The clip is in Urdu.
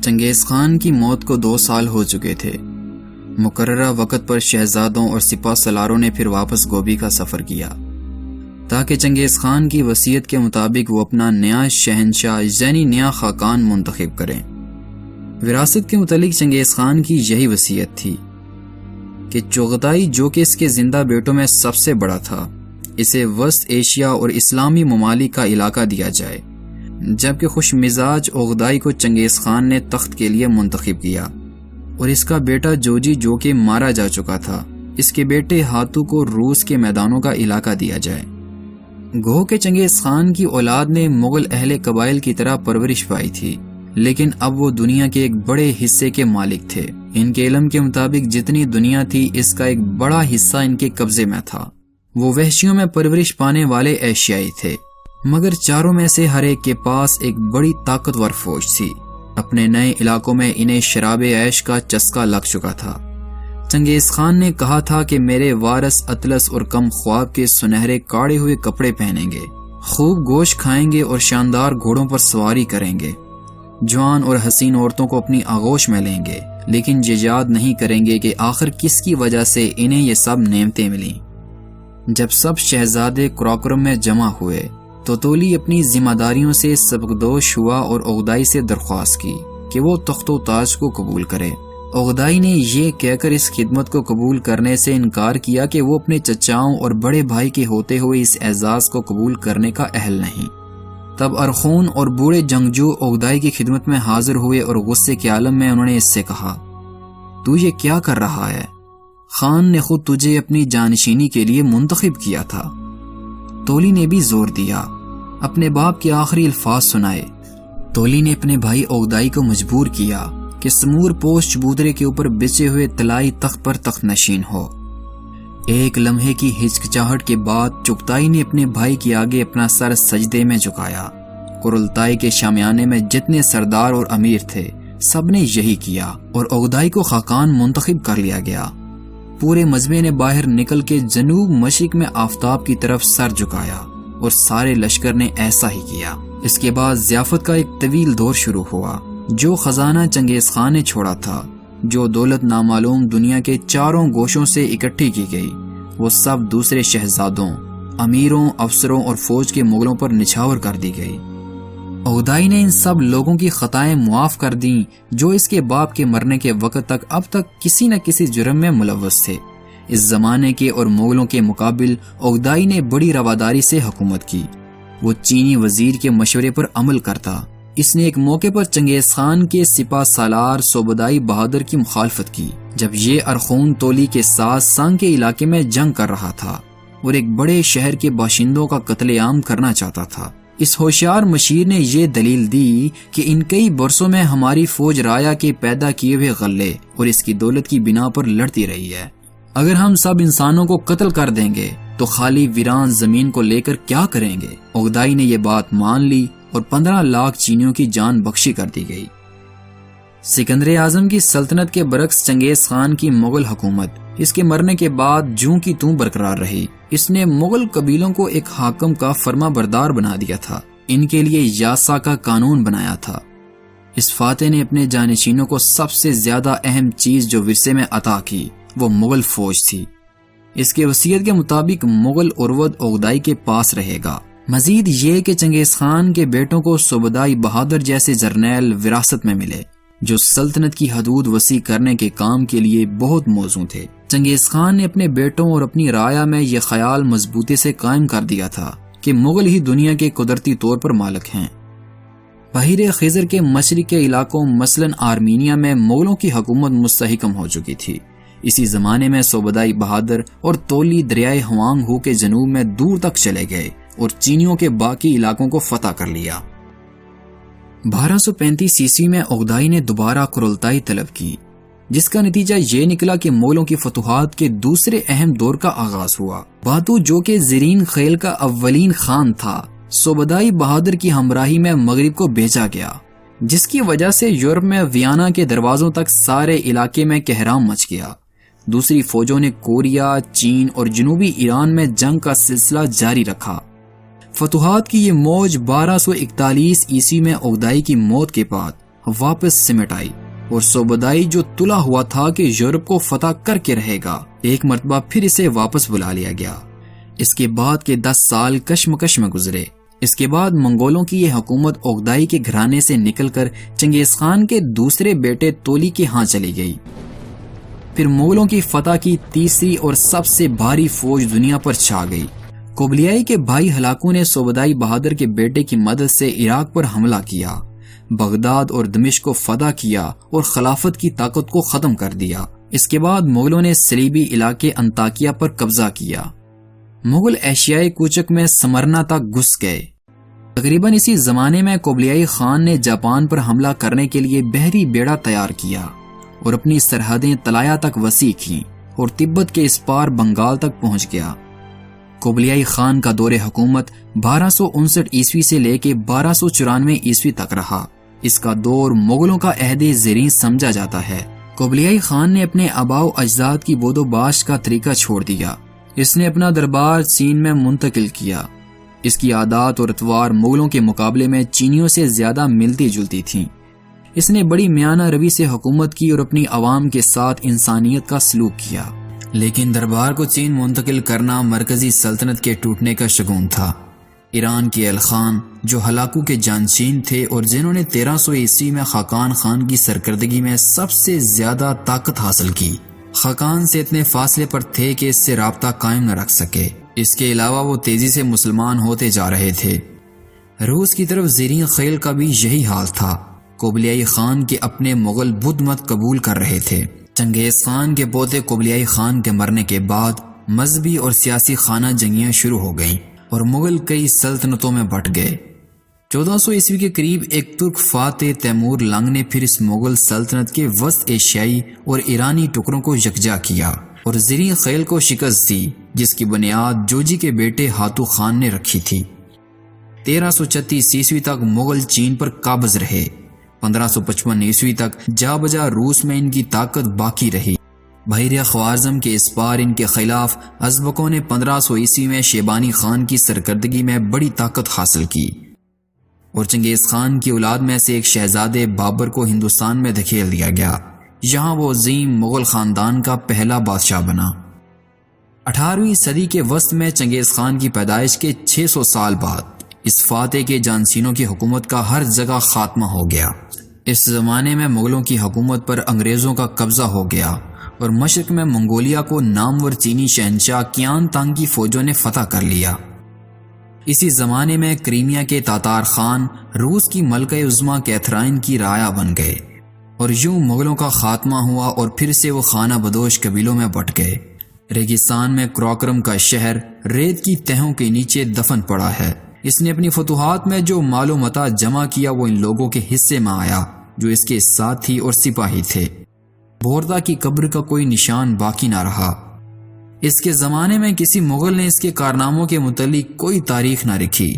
چنگیز خان کی موت کو 2 سال ہو چکے تھے۔ مقررہ وقت پر شہزادوں اور سپہ سالاروں نے پھر واپس گوبی کا سفر کیا تاکہ چنگیز خان کی وصیت کے مطابق وہ اپنا نیا شہنشاہ یعنی نیا خاقان منتخب کریں۔ وراثت کے متعلق چنگیز خان کی یہی وصیت تھی کہ چغتائی جو کہ اس کے زندہ بیٹوں میں سب سے بڑا تھا، اسے وسط ایشیا اور اسلامی ممالک کا علاقہ دیا جائے، جبکہ خوش مزاج اوغدائی کو چنگیز خان نے تخت کے لیے منتخب کیا اور اس کا بیٹا جوجی جو کہ مارا جا چکا تھا، اس کے بیٹے ہاتھو کو روس کے میدانوں کا علاقہ دیا جائے۔ گو کہ چنگیز خان کی اولاد نے مغل اہل قبائل کی طرح پرورش پائی تھی، لیکن اب وہ دنیا کے ایک بڑے حصے کے مالک تھے۔ ان کے علم کے مطابق جتنی دنیا تھی اس کا ایک بڑا حصہ ان کے قبضے میں تھا۔ وہ وحشیوں میں پرورش پانے والے ایشیائی تھے، مگر چاروں میں سے ہر ایک کے پاس ایک بڑی طاقتور فوج تھی۔ اپنے نئے علاقوں میں انہیں شراب عیش کا چسکا لگ چکا تھا۔ چنگیز خان نے کہا تھا کہ میرے وارث اطلس اور کم خواب کے سنہرے کاڑے ہوئے کپڑے پہنیں گے، خوب گوشت کھائیں گے اور شاندار گھوڑوں پر سواری کریں گے، جوان اور حسین عورتوں کو اپنی آغوش میں لیں گے، لیکن یہ یاد نہیں کریں گے کہ آخر کس کی وجہ سے انہیں یہ سب نعمتیں ملیں۔ جب سب شہزادے کراکرم میں جمع ہوئے تو تولی اپنی ذمہ داریوں سے سبکدوش ہوا اور اوغدائی سے درخواست کی کہ وہ تخت و تاج کو قبول کرے۔ اوغدائی نے یہ کہہ کر اس خدمت کو قبول کرنے سے انکار کیا کہ وہ اپنے چچاؤں اور بڑے بھائی کے ہوتے ہوئے اس اعزاز کو قبول کرنے کا اہل نہیں۔ تب ارخون اور بوڑھے جنگجو اوغدائی کی خدمت میں حاضر ہوئے اور غصے کے عالم میں انہوں نے اس سے کہا، تو یہ کیا کر رہا ہے؟ خان نے خود تجھے اپنی جانشینی کے لیے منتخب کیا تھا۔ تولی نے بھی زور دیا، اپنے باپ کے آخری الفاظ سنائے۔ تولی نے اپنے بھائی اوغدائی کو مجبور کیا کہ سمور پوش چبودرے کے اوپر بچے ہوئے طلائی تخت پر تخت نشین ہو۔ ایک لمحے کی ہچکچاہٹ کے بعد چغتائی نے اپنے بھائی کے آگے اپنا سر سجدے میں جھکایا۔ قرلتائی کے شامیانے میں جتنے سردار اور امیر تھے سب نے یہی کیا اور اوغدائی کو خاقان منتخب کر لیا گیا۔ پورے مجمع نے باہر نکل کے جنوب مشرق میں آفتاب کی طرف سر جھکایا اور سارے لشکر نے ایسا ہی کیا۔ اس کے بعد ضیافت کا ایک طویل دور شروع ہوا۔ جو خزانہ چنگیز خان نے چھوڑا تھا، جو دولت نامعلوم دنیا کے چاروں گوشوں سے اکٹھی کی گئی، وہ سب دوسرے شہزادوں، امیروں، افسروں اور فوج کے مغلوں پر نچھاور کر دی گئی۔ اوغدائی نے ان سب لوگوں کی خطائیں معاف کر دیں جو اس کے باپ کے مرنے کے وقت تک اب تک کسی نہ کسی جرم میں ملوث تھے۔ اس زمانے کے اور مغلوں کے مقابل اوغدائی نے بڑی رواداری سے حکومت کی۔ وہ چینی وزیر کے مشورے پر عمل کرتا۔ اس نے ایک موقع پر چنگیز خان کے سپہ سالار سوبدائی بہادر کی مخالفت کی جب یہ ارخون تولی کے ساتھ سانگ کے علاقے میں جنگ کر رہا تھا اور ایک بڑے شہر کے باشندوں کا قتل عام کرنا چاہتا تھا۔ اس ہوشیار مشیر نے یہ دلیل دی کہ ان کئی برسوں میں ہماری فوج رایا کے پیدا کیے ہوئے غلے اور اس کی دولت کی بنا پر لڑتی رہی ہے۔ اگر ہم سب انسانوں کو قتل کر دیں گے تو خالی ویران زمین کو لے کر کیا کریں گے؟ اوغدائی نے یہ بات مان لی اور 15 لاکھ چینیوں کی جان بخشی کر دی گئی۔ سکندر اعظم کی سلطنت کے برعکس چنگیز خان کی مغل حکومت اس کے مرنے کے بعد جوں کی توں برقرار رہی۔ اس نے مغل قبیلوں کو ایک حاکم کا فرما بردار بنا دیا تھا، ان کے لیے یاسا کا قانون بنایا تھا۔ اس فاتح نے اپنے جانشینوں کو سب سے زیادہ اہم چیز جو ورثے میں عطا کی وہ مغل فوج تھی۔ اس کے وصیت کے مطابق مغل عروت اوغدائی کے پاس رہے گا۔ مزید یہ کہ چنگیز خان کے بیٹوں کو سوبدائی بہادر جیسے جرنیل وراثت میں ملے جو سلطنت کی حدود وسیع کرنے کے کام کے لیے بہت موزوں تھے۔ چنگیز خان نے اپنے بیٹوں اور اپنی رایا میں یہ خیال مضبوطی سے قائم کر دیا تھا کہ مغل ہی دنیا کے قدرتی طور پر مالک ہیں۔ بحیر خضر کے مشرق کے علاقوں مثلاً آرمینیا میں مغلوں کی حکومت مستحکم ہو چکی تھی۔ اسی زمانے میں سوبدائی بہادر اور تولی دریائے ہوانگ ہو کے جنوب میں دور تک چلے گئے اور چینیوں کے باقی علاقوں کو فتح کر لیا۔ 1235 عیسوی میں اوغدائی نے دوبارہ قرلتائی طلب کی، جس کا نتیجہ یہ نکلا کہ مغلوں کی فتوحات کے دوسرے اہم دور کا آغاز ہوا۔ باتو جو کہ زرین خیل کا اولین خان تھا، سوبدائی بہادر کی ہمراہی میں مغرب کو بھیجا گیا، جس کی وجہ سے یورپ میں ویانا کے دروازوں تک سارے علاقے میں کہرام مچ گیا۔ دوسری فوجوں نے کوریا، چین اور جنوبی ایران میں جنگ کا سلسلہ جاری رکھا۔ فتوحات کی یہ موج 1241 عیسوی میں اوغدائی کی موت کے بعد واپس سمٹ آئی اور صوبدائی جو تلا ہوا تھا کہ یورپ کو فتح کر کے رہے گا، ایک مرتبہ پھر اسے واپس بلا لیا گیا۔ اس کے بعد کے 10 سال کشمکش میں گزرے۔ اس کے بعد منگولوں کی یہ حکومت اوغدائی کے گھرانے سے نکل کر چنگیز خان کے دوسرے بیٹے تولی کے ہاں چلی گئی۔ پھر مغلوں کی فتح کی تیسری اور سب سے بھاری فوج دنیا پر چھا گئی۔ کوبلیائی کے بھائی ہلاکو نے صوبدائی بہادر کے بیٹے کی مدد سے عراق پر حملہ کیا، بغداد اور دمشق کو فتح کیا اور خلافت کی طاقت کو ختم کر دیا۔ اس کے بعد مغلوں نے صلیبی علاقے انطاکیہ پر قبضہ کیا۔ مغل ایشیائی کوچک میں سمرنا تک گھس گئے۔ تقریباً اسی زمانے میں کوبلیائی خان نے جاپان پر حملہ کرنے کے لیے بحری بیڑا تیار کیا اور اپنی سرحدیں تلایا تک وسیع کیں اور تبت کے اس پار بنگال تک پہنچ گیا۔ کوبلیائی خان کا دور حکومت 1259 عیسوی سے لے کے 1294 عیسوی تک رہا۔ اس کا دور مغلوں کا عہد زرین سمجھا جاتا ہے۔ کوبلیائی خان نے اپنے آباء و اجداد کی بود و باش کا طریقہ چھوڑ دیا۔ اس نے اپنا دربار چین میں منتقل کیا۔ اس کی عادات اور اطوار مغلوں کے مقابلے میں چینیوں سے زیادہ ملتی جلتی تھیں۔ اس نے بڑی میانہ روی سے حکومت کی اور اپنی عوام کے ساتھ انسانیت کا سلوک کیا، لیکن دربار کو چین منتقل کرنا مرکزی سلطنت کے ٹوٹنے کا شگون تھا۔ ایران کے الخان جو ہلاکو کے جانشین تھے اور جنہوں نے 1300 عیسوی میں خاقان خان کی سرکردگی میں سب سے زیادہ طاقت حاصل کی، خاقان سے اتنے فاصلے پر تھے کہ اس سے رابطہ قائم نہ رکھ سکے۔ اس کے علاوہ وہ تیزی سے مسلمان ہوتے جا رہے تھے۔ روس کی طرف زیرین خیل کا بھی یہی حال تھا۔ کوبلیائی خان کے اپنے مغل بدھ مت قبول کر رہے تھے۔ چنگیز خان کے پوتے کوبلیائی خان کے مرنے کے بعد مذہبی اور سیاسی خانہ جنگیاں شروع ہو گئیں اور مغل کئی سلطنتوں میں بٹ گئے۔ 1400 عیسوی کے قریب ایک ترک فاتح تیمور لنگ نے پھر اس مغل سلطنت کے وسط ایشیائی اور ایرانی ٹکڑوں کو یکجا کیا اور زرین خیل کو شکست دی، جس کی بنیاد جوجی کے بیٹے ہاتو خان نے رکھی تھی۔ 1336 عیسوی تک مغل چین پر قابض رہے۔ 1555 عیسوی تک جا بجا روس میں ان کی طاقت باقی رہی۔ بحیرہ خوارزم کے اس پار ان کے خلاف ازبکوں نے 1500 عیسوی میں شیبانی خان کی سرکردگی میں بڑی طاقت حاصل کی اور چنگیز خان کی اولاد میں سے ایک شہزادے بابر کو ہندوستان میں دھکیل دیا گیا۔ یہاں وہ عظیم مغل خاندان کا پہلا بادشاہ بنا۔ 18ویں صدی کے وسط میں چنگیز خان کی پیدائش کے 600 سال بعد اس فاتح کے جانشینوں کی حکومت کا ہر جگہ خاتمہ ہو گیا۔ اس زمانے میں مغلوں کی حکومت پر انگریزوں کا قبضہ ہو گیا اور مشرق میں منگولیا کو نامور چینی شہنشاہ کیان تانگ کی فوجوں نے فتح کر لیا۔ اسی زمانے میں کریمیا کے تاتار خان روس کی ملکہ عظمیٰ کیتھرائن کی رعایا بن گئے اور یوں مغلوں کا خاتمہ ہوا اور پھر سے وہ خانہ بدوش قبیلوں میں بٹ گئے۔ ریگستان میں کراکرم کا شہر ریت کی تہوں کے نیچے دفن پڑا ہے۔ اس نے اپنی فتوحات میں جو مال و متاع جمع کیا وہ ان لوگوں کے حصے میں آیا جو اس کے ساتھی اور سپاہی تھے۔ بوردا کی قبر کا کوئی نشان باقی نہ رہا۔ اس کے زمانے میں کسی مغل نے اس کے کارناموں کے متعلق کوئی تاریخ نہ لکھی۔